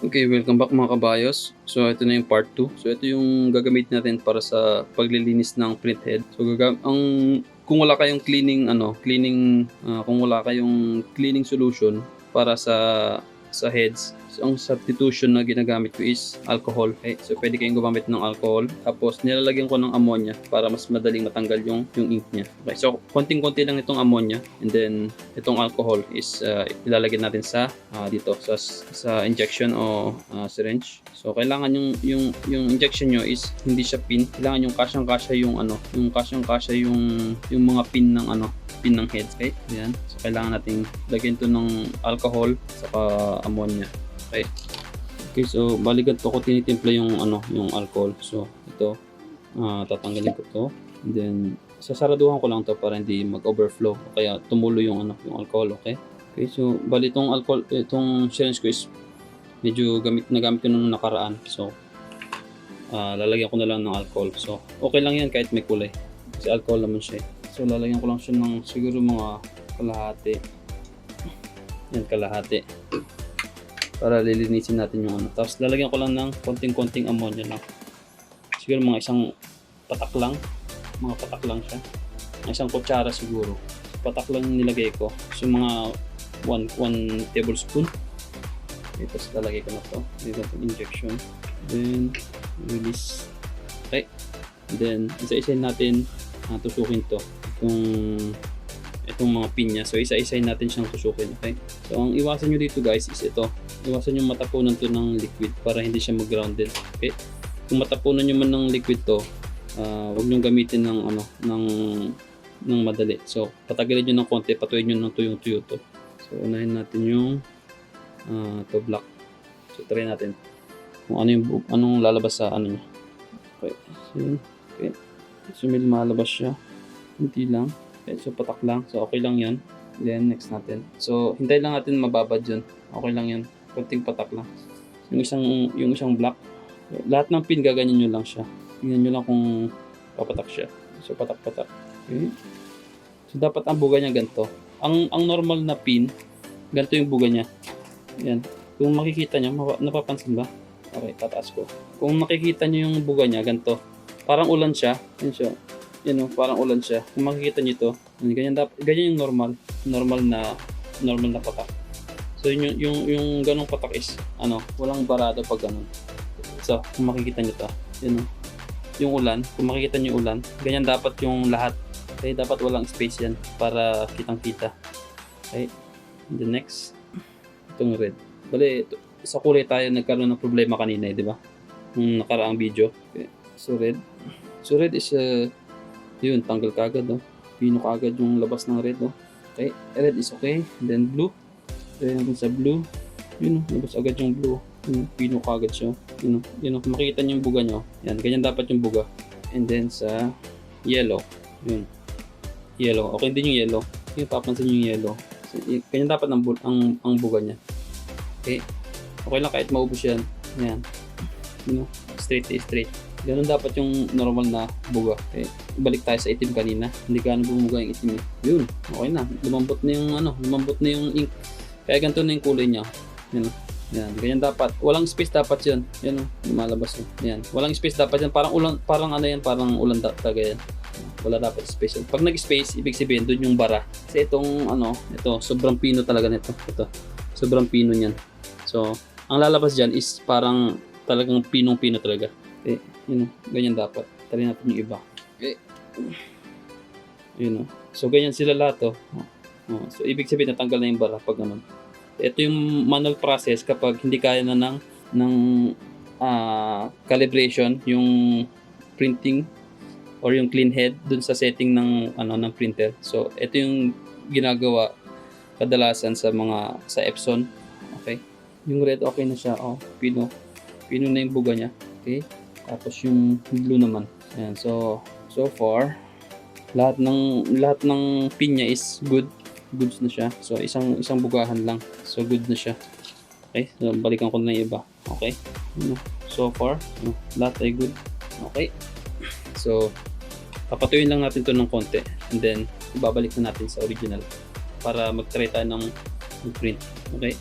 Okay, welcome back mga kabayos. So ito na yung part 2. So ito yung gagamitin natin para sa paglilinis ng printhead. So kung wala kayong cleaning solution para sa heads, so ang substitution na ginagamit ko is alcohol. Okay? So pwede kayong gumamit ng alcohol. Tapos nilalagyan ko ng ammonia para mas madaling matanggal yung ink niya. Okay, so konting-konti lang itong ammonia, and then itong alcohol is ilalagay natin sa dito sa injection o syringe. So kailangan yung injection nyo is hindi siya pin. Kailangan yung kasyang-kasya yung mga pin ng heads. Okay? Yan. So kailangan nating lagyan to ng alcohol saka ammonia. Okay. Okay, so bali ganito ko tinitimpla yung alcohol. So ito tatanggalin ko to, and then sasaraduhan ko lang to para hindi mag-overflow o kaya tumulo yung alcohol. Okay? Okay, so bali itong syringe ko is medyo nagamit ko nung nakaraan. So lalagyan ko na lang ng alcohol. So okay lang yan kahit may kulay kasi alcohol naman siya. So lalagyan ko lang siya ng siguro mga kalahati para lilinisin natin yung Tapos lalagyan ko lang ng konting ammonia lang. Siguro mga isang patak lang siya. Isang kutsara siguro. Patak lang nilagay ko. So mga 1 tablespoon. Tapos lalagay ko na to. Dito itong injection. Then release. Okay. And then isa-isayin natin tusukin to. Itong mga pin niya. So isa-isayin natin siyang tusukin. Okay. So ang iwasan nyo dito guys is ito. Iwasan yung matapunan to ng liquid para hindi siya mag-grounded. Okay. Kung matapunan nyo man ng liquid to, huwag nyo gamitin ng madali. So patagalin nyo ng konti, patuyin nyo ng tuyong-tuyo to. So unahin natin yung to black. So try natin kung anong lalabas sa niya. Okay. Okay. So may lumalabas siya. Hindi lang. Okay. So patak lang. So okay lang yan. Then next natin. So hintay lang natin mababad yun. Okay lang yan. Konting patak lang. Yung isang black. Lahat ng pin gaganyan nyo lang siya. Tingnan nyo lang kung papatak siya. So patak-patak. Okay. So dapat ang buga niya ganito. Ang normal na pin, ganito yung buga niya. Yan. Kung makikita nyo, napapansin ba? Okay, tataas ko. Kung makikita nyo yung buga niya, ganito. Parang ulan siya. Yan siya. Yan o, parang ulan siya. Kung makikita nyo ito, ganyan yung normal na patak. So yung ganong patak is walang barado pag ganun. So kung makikita nyo to, yun o, yung ulan, kung makikita nyo yung ulan, ganyan dapat yung lahat. Okay, dapat walang space yan para kitang-kita. Okay, and the next, itong red. Bale, sa kulay tayo nagkaroon ng problema kanina, di ba? Yung nakaraang video. Okay, so red is yun, tanggal kagad, oh. Pino kagad yung labas ng red, oh. Okay, red is okay. And then blue. Then sa blue, yun, labas agad yung blue. Yun, pino kagad siya. Yun, kung makikita nyo yung buga nyo, yan, ganyan dapat yung buga. And then sa yellow, yun. Yellow, okay din yung yellow. Yung papansin yung yellow. So, ganyan dapat ang buga niya. Okay, okay lang kahit maubos yan. Yan. Straight. Ganun dapat yung normal na buga. Okay, balik tayo sa itim kanina. Hindi ka bumuga yung itim. Yun, okay na. Lumambot na yung ink. Kaya ganito na yung kulay niya. Yan, ganyan dapat. Walang space dapat 'yan. Yan lumalabas 'yan. Walang space dapat 'yan. Parang ulan talaga 'yan. Wala dapat space. Pag nag-space, ibig sabihin doon yung bara. Kasi ito sobrang pino talaga nito. Ito. Sobrang pino niyan. So, ang lalabas diyan is parang talagang pinong-pino talaga. Okay, ganyan dapat. Try natin yung iba. Okay. So ganyan sila lahat, oh. So ibig sabihin natanggal na yung bara pag ganun. Ito yung manual process kapag hindi kaya na ng calibration yung printing or yung clean head dun sa setting ng printer. So ito yung ginagawa kadalasan sa Epson. Okay? Yung red okay na siya. Oh, pino na yung buga niya. Okay? Tapos yung blue naman. Ayan. So far lahat ng pin niya is goods na siya. So isang bugahan lang. So good na siya. Okay? So balikan ko na yung iba. Okay? So far, lahat ay good. Okay? So papatuyin lang natin to ng konti, and then ibabalik na natin sa original para mag-try tayo ng print. Okay?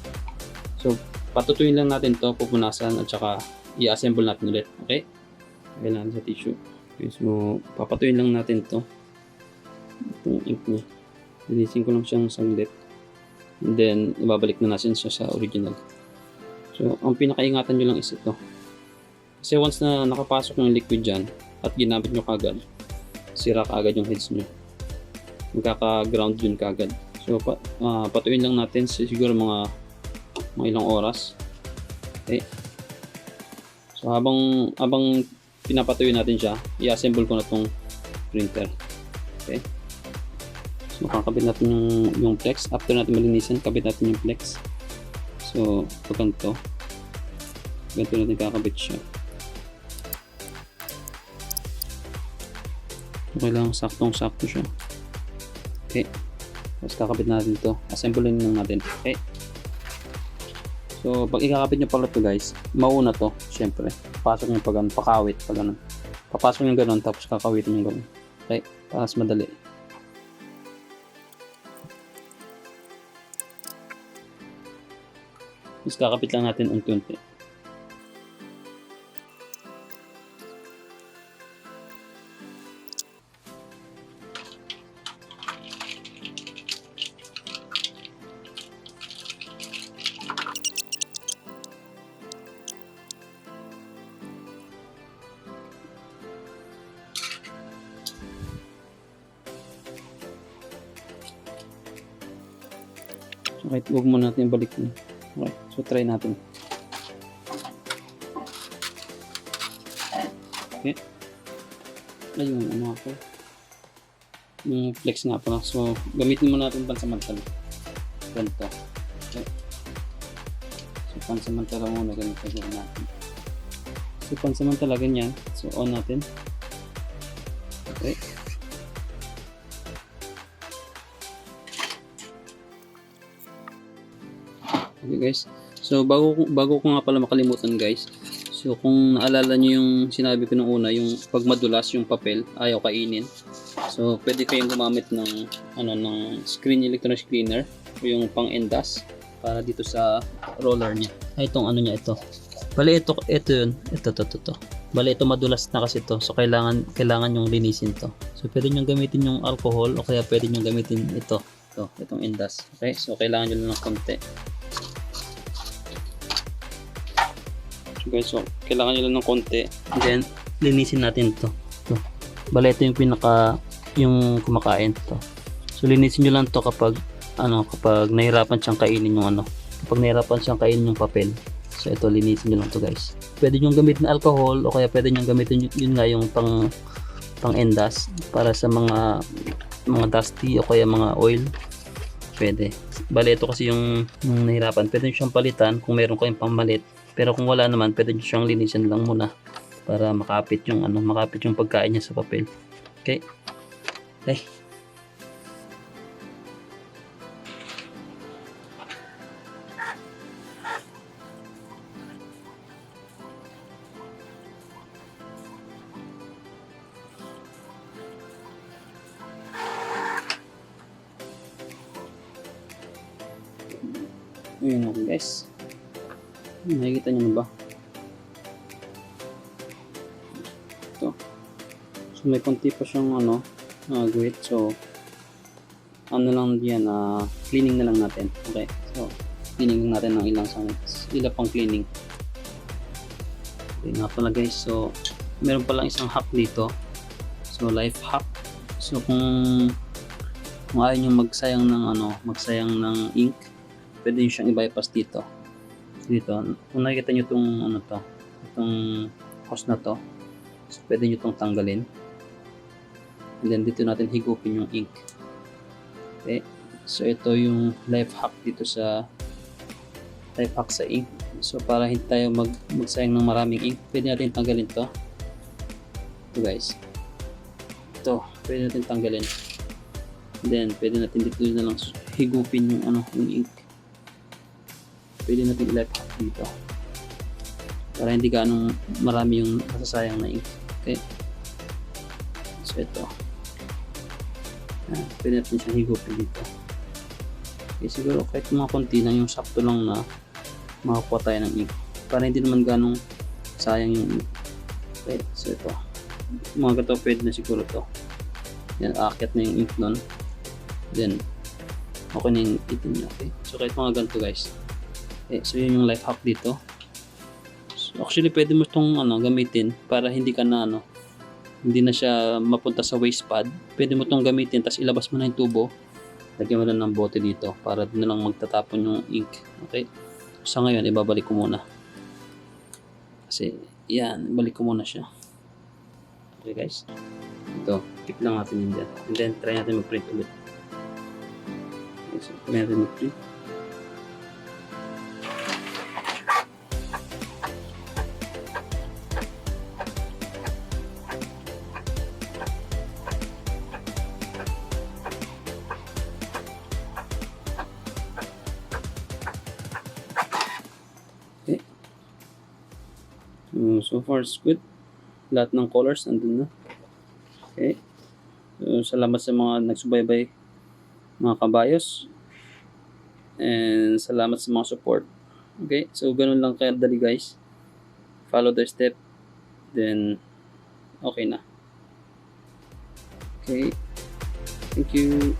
So Patutuyin lang natin to, pupunasan at saka i-assemble natin ulit. Okay? Kailangan sa tissue. Okay, so papatuyin lang natin to. Itong ink niya. Linisin ko lang siyang saglit. And then, ibabalik na natin siya sa original. So, ang pinakaingatan nyo lang is ito. Kasi once na nakapasok yung liquid dyan at ginamit nyo kagad, sira kaagad yung heads nyo. Magkaka-ground yun kagad. So, patuyin lang natin siguro mga ilang oras. Okay. So, habang pinapatuyin natin siya, i-assemble ko na tong printer. Okay. So, kakabit natin yung flex. After natin malinisan, kabit natin yung flex. So, pag ganito natin kakabit siya. So, kailangan saktong-sakto siya. Okay. Tapos kakabit natin to. Assemblein lang natin. Okay. So, pag ikakabit nyo pala to guys, mauna to, syempre. Papasok nyo pag pakawit, pag ganun. Papasok nyo ganun, tapos kakawitin nyo ganun. Okay. Para mas madali. Tapos kakapit lang natin unti-unti. Okay, huwag muna natin balik na. Okay, so try natin. Okay. Ayun, ano ako. Yung flex nga pala. So, gamitin mo natin pansamantala. Ganito. Okay. So, pansamantala muna ganito gawin natin. So, pansamantala ganyan. So, on natin. Okay. Okay guys, so bago ko nga pala makalimutan guys, so kung naalala nyo yung sinabi ko nung una, yung pag madulas yung papel, ayaw kainin, so pwede kayong gumamit ng electronic cleaner o yung pang endas para dito sa roller nya. Itong ano nya ito. Bali ito yun, ito. Bali ito madulas na kasi ito, so kailangan yung linisin to. So pwede nyo gamitin yung alcohol o kaya pwede nyo gamitin itong endas. Okay, so kailangan nyo lang ng konti. Guys, so kailangan nyo lang ng konti, and then linisin natin to. Bale ito yung kumakain to. So linisin nyo lang to kapag nahirapan siyang kainin yung papel. So ito, linisin nyo lang to guys. Pwede nyo gamitin alcohol o kaya pwede nyo gamitin yun nga yung pang endas para sa mga dusty o kaya mga oil. Pwede. Bale ito kasi yung nahirapan, pwede nyo siyang palitan kung meron kayong pamalit. Pero kung wala naman, pwede nyo siyang linisin lang muna para makapit yung pagkain niya sa papel. Okay? Okay. Ayun ako guys. Nakikita nyo na ba? Ito. So may konti pa siyang grit. So lang yan, cleaning na lang natin. Okay. So cleaning natin ng ilang pang cleaning. Okay nga pala guys. So meron palang isang hack dito. So life hack. So kung ayaw nyo magsayang ng ink, pwede nyo siyang i-bypass dito. Kung nakikita nyo itong hose na to, so pwede nyo itong tanggalin, and then dito natin higupin yung ink. Okay, so ito yung life hack dito sa ink. So para hindi tayo magsayang ng maraming ink, pwede natin tanggalin to. Ito guys, pwede natin tanggalin, and then pwede natin dito na lang higupin yung ink. Pwede natin i-life hack dito para hindi ganong marami yung masasayang na ink. Okay, so ito, pwede natin siyang higupin dito. Okay, siguro kahit mga konti lang, yung sakto lang na makakuha tayo ng ink. Para hindi naman ganong sayang yung ink. Okay, so ito. Mga gato, pwede na siguro to. Yan, aakyat na yung ink nun. Then, okay na yung itin niya. Okay, so kahit mga ganito guys. Okay, so yun yung life hack dito. So, actually, pwede mo itong gamitin para hindi ka na hindi na siya mapunta sa waste pad. Pwede mo itong gamitin, tapos ilabas mo na yung tubo. Lagyan mo lang ng bote dito para doon na lang magtatapon yung ink. Okay, sa ngayon, ibabalik ko muna. Kasi, yan, balik ko muna siya. Okay guys. Ito, keep lang natin yun dyan. And then, try natin mag-print ulit. Okay, so, try natin mag-print. Okay. So far, it's good. Lahat ng colors andun na. Okay. So, salamat sa mga nagsubaybay, mga kabayos. And salamat sa mga support. Okay. So, ganun lang kadali guys. Follow the step. Then, okay na. Okay. Thank you.